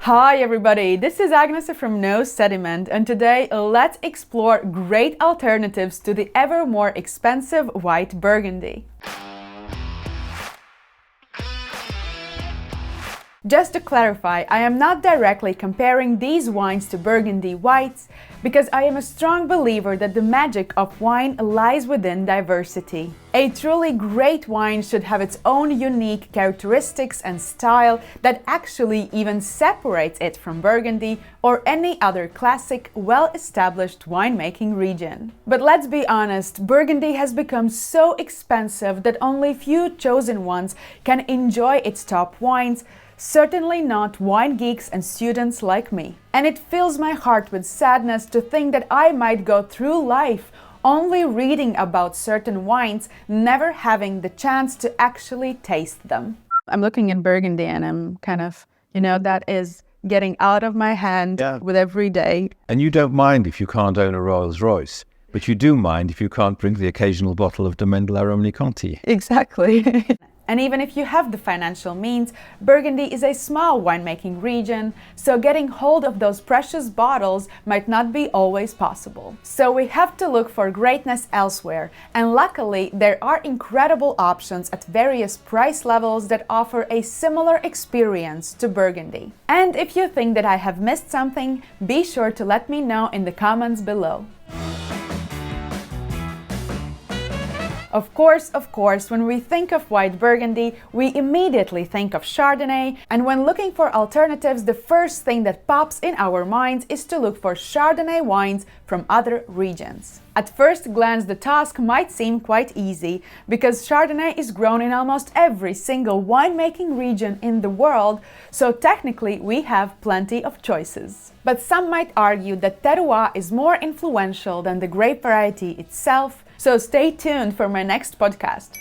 Hi everybody, this is Agnes from Sediment, and today let's explore great alternatives to the ever more expensive white Burgundy. Just to clarify, I am not directly comparing these wines to Burgundy whites because I am a strong believer that the magic of wine lies within diversity. A truly great wine should have its own unique characteristics and style that actually even separates it from Burgundy or any other classic, well-established winemaking region. But let's be honest, Burgundy has become so expensive that only few chosen ones can enjoy its top wines. Certainly not wine geeks and students like me. And it fills my heart with sadness to think that I might go through life only reading about certain wines, never having the chance to actually taste them. I'm looking in Burgundy and I'm kind of, that is getting out of my hand with every day. And you don't mind if you can't own a Rolls Royce, but you do mind if you can't drink the occasional bottle of Domaine la Romney Conti. Exactly. And even if you have the financial means, Burgundy is a small winemaking region, so getting hold of those precious bottles might not be always possible. So we have to look for greatness elsewhere, and luckily there are incredible options at various price levels that offer a similar experience to Burgundy. And if you think that I have missed something, be sure to let me know in the comments below. Of course, when we think of white Burgundy, we immediately think of Chardonnay, and when looking for alternatives, the first thing that pops in our minds is to look for Chardonnay wines from other regions. At first glance, the task might seem quite easy, because Chardonnay is grown in almost every single winemaking region in the world, so technically we have plenty of choices. But some might argue that terroir is more influential than the grape variety itself, so stay tuned for my next podcast.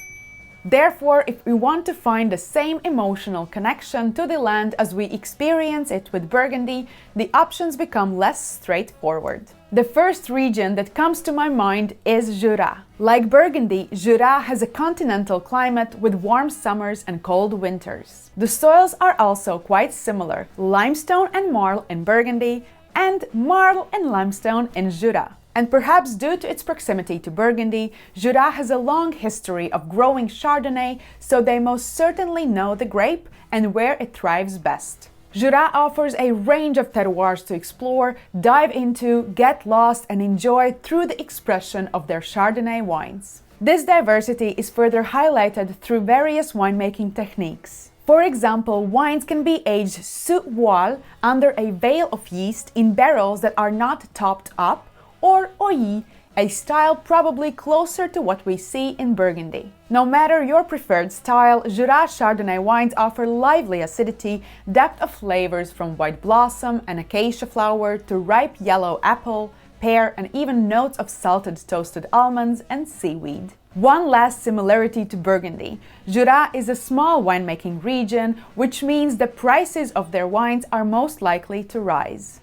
Therefore, if we want to find the same emotional connection to the land as we experience it with Burgundy, the options become less straightforward. The first region that comes to my mind is Jura. Like Burgundy, Jura has a continental climate with warm summers and cold winters. The soils are also quite similar: limestone and marl in Burgundy, and marl and limestone in Jura. And perhaps due to its proximity to Burgundy, Jura has a long history of growing Chardonnay, so they most certainly know the grape and where it thrives best. Jura offers a range of terroirs to explore, dive into, get lost, and enjoy through the expression of their Chardonnay wines. This diversity is further highlighted through various winemaking techniques. For example, wines can be aged sous voile under a veil of yeast in barrels that are not topped up, or oilly, a style probably closer to what we see in Burgundy. No matter your preferred style, Jura Chardonnay wines offer lively acidity, depth of flavors from white blossom and acacia flower to ripe yellow apple, pear, and even notes of salted toasted almonds and seaweed. One last similarity to Burgundy: Jura is a small winemaking region, which means the prices of their wines are most likely to rise.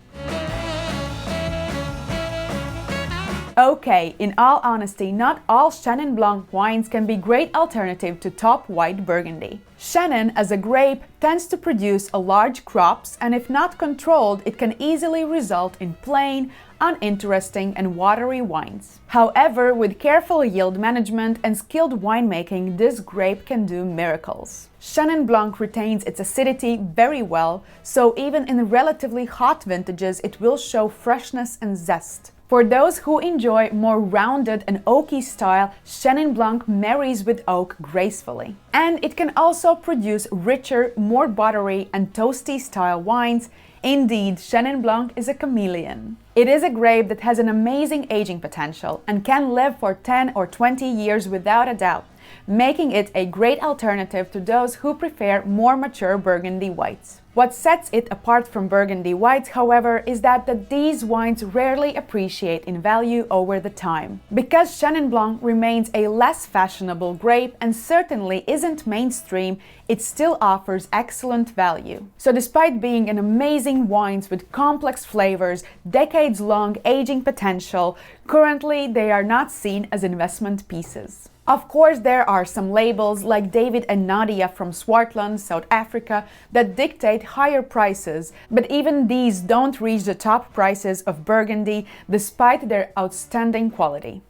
Okay, in all honesty, not all Chenin Blanc wines can be great alternative to top white Burgundy. Chenin as a grape tends to produce a large crops, and if not controlled, it can easily result in plain, uninteresting and watery wines. However, with careful yield management and skilled winemaking, this grape can do miracles. Chenin Blanc retains its acidity very well, so even in relatively hot vintages it will show freshness and zest. For those who enjoy more rounded and oaky style, Chenin Blanc marries with oak gracefully. And it can also produce richer, more buttery and toasty style wines. Indeed, Chenin Blanc is a chameleon. It is a grape that has an amazing aging potential and can live for 10 or 20 years without a doubt, making it a great alternative to those who prefer more mature Burgundy whites. What sets it apart from Burgundy whites, however, is that these wines rarely appreciate in value over the time. Because Chenin Blanc remains a less fashionable grape and certainly isn't mainstream, it still offers excellent value. So despite being an amazing wines with complex flavors, decades-long aging potential, currently they are not seen as investment pieces. Of course, there are some labels like David and Nadia from Swartland, South Africa, that dictate higher prices, but even these don't reach the top prices of Burgundy despite their outstanding quality.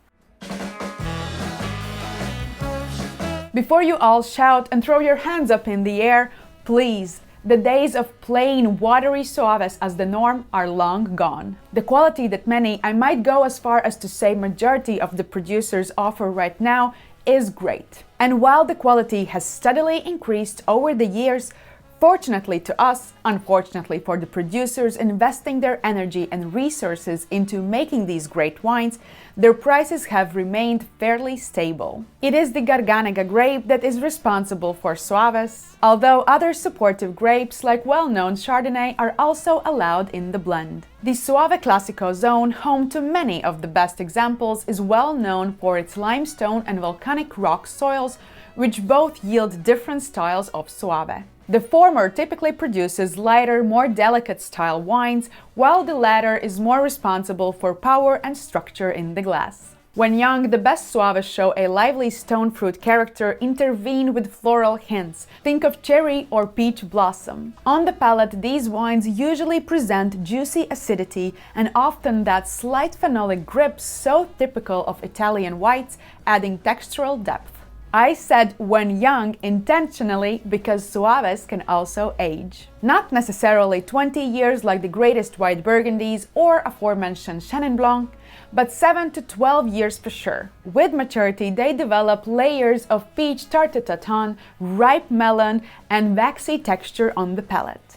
Before you all shout and throw your hands up in the air, please, the days of plain, watery Soaves as the norm are long gone. The quality that many, I might go as far as to say majority of the producers offer right now, is great. And while the quality has steadily increased over the years, fortunately to us, unfortunately for the producers investing their energy and resources into making these great wines, their prices have remained fairly stable. It is the Garganega grape that is responsible for Soaves, although other supportive grapes like well-known Chardonnay are also allowed in the blend. The Soave Classico zone, home to many of the best examples, is well known for its limestone and volcanic rock soils, which both yield different styles of Soave. The former typically produces lighter, more delicate style wines, while the latter is more responsible for power and structure in the glass. When young, the best Soaves show a lively stone fruit character intervened with floral hints. Think of cherry or peach blossom. On the palate, these wines usually present juicy acidity and often that slight phenolic grip so typical of Italian whites, adding textural depth. I said when young intentionally because Soaves can also age. Not necessarily 20 years like the greatest white Burgundies or aforementioned Chenin Blanc, but 7 to 12 years for sure. With maturity, they develop layers of peach tarte tatin, ripe melon, and waxy texture on the palate.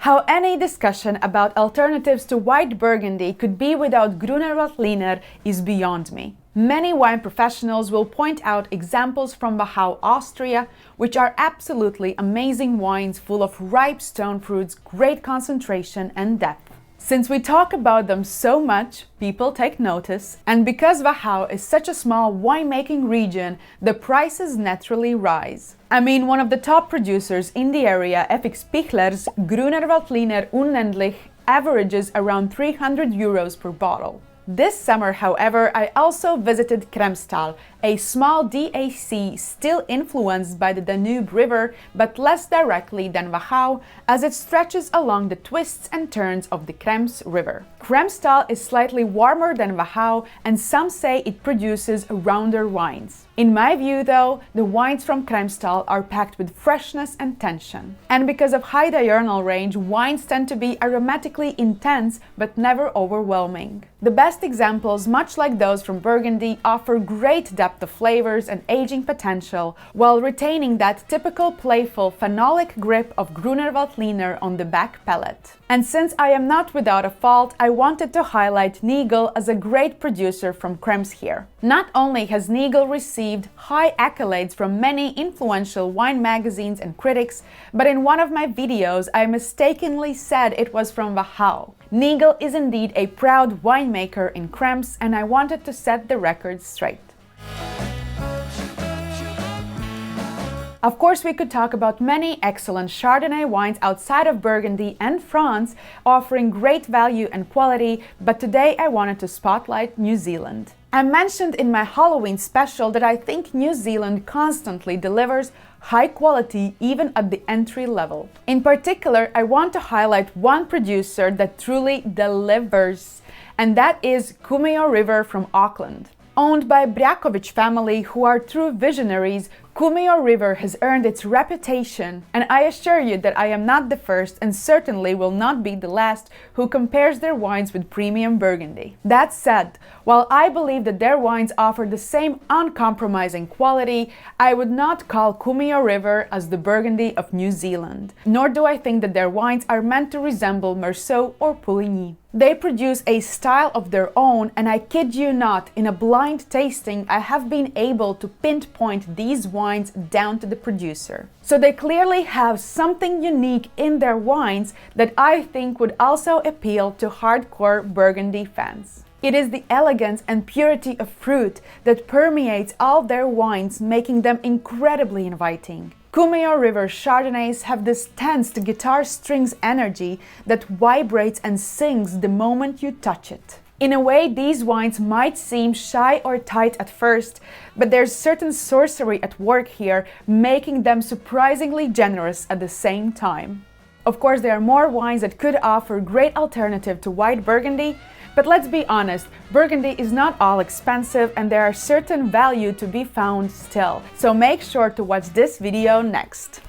How any discussion about alternatives to white Burgundy could be without Gruner Veltliner is beyond me. Many wine professionals will point out examples from Wachau, Austria, which are absolutely amazing wines full of ripe stone fruits, great concentration and depth. Since we talk about them so much, people take notice, and because Wachau is such a small winemaking region, the prices naturally rise. I mean, one of the top producers in the area, FX Pichler's Gruner Veltliner Unendlich, averages around 300 euros per bottle. This summer, however, I also visited Kremstal, a small DAC still influenced by the Danube River, but less directly than Wachau, as it stretches along the twists and turns of the Krems River. Kremstal is slightly warmer than Wachau, and some say it produces rounder wines. In my view, though, the wines from Kremstal are packed with freshness and tension. And because of high diurnal range, wines tend to be aromatically intense, but never overwhelming. The best examples, much like those from Burgundy, offer great depth of flavors and aging potential, while retaining that typical playful phenolic grip of Gruner Veltliner on the back palate. And since I am not without a fault, I wanted to highlight Nigl as a great producer from Krems here. Not only has Nigl received high accolades from many influential wine magazines and critics, but in one of my videos I mistakenly said it was from Wachau. Nigl is indeed a proud winemaker in Krems, and I wanted to set the record straight. Of course, we could talk about many excellent Chardonnay wines outside of Burgundy and France, offering great value and quality, but today I wanted to spotlight New Zealand. I mentioned in my Halloween special that I think New Zealand constantly delivers high quality even at the entry level. In particular, I want to highlight one producer that truly delivers, and that is Kumeu River from Auckland. Owned by Brjakovic family, who are true visionaries, Kumeu River has earned its reputation, and I assure you that I am not the first and certainly will not be the last who compares their wines with premium Burgundy. That said, while I believe that their wines offer the same uncompromising quality, I would not call Kumeu River as the Burgundy of New Zealand, nor do I think that their wines are meant to resemble Meursault or Pouligny. They produce a style of their own, and I kid you not, in a blind tasting I have been able to pinpoint these wines down to the producer. So they clearly have something unique in their wines that I think would also appeal to hardcore Burgundy fans. It is the elegance and purity of fruit that permeates all their wines, making them incredibly inviting. Kumeu River Chardonnays have this tensed guitar strings energy that vibrates and sings the moment you touch it. In a way, these wines might seem shy or tight at first, but there's certain sorcery at work here, making them surprisingly generous at the same time. Of course, there are more wines that could offer great alternative to white Burgundy, but let's be honest, Burgundy is not all expensive and there are certain value to be found still. So make sure to watch this video next.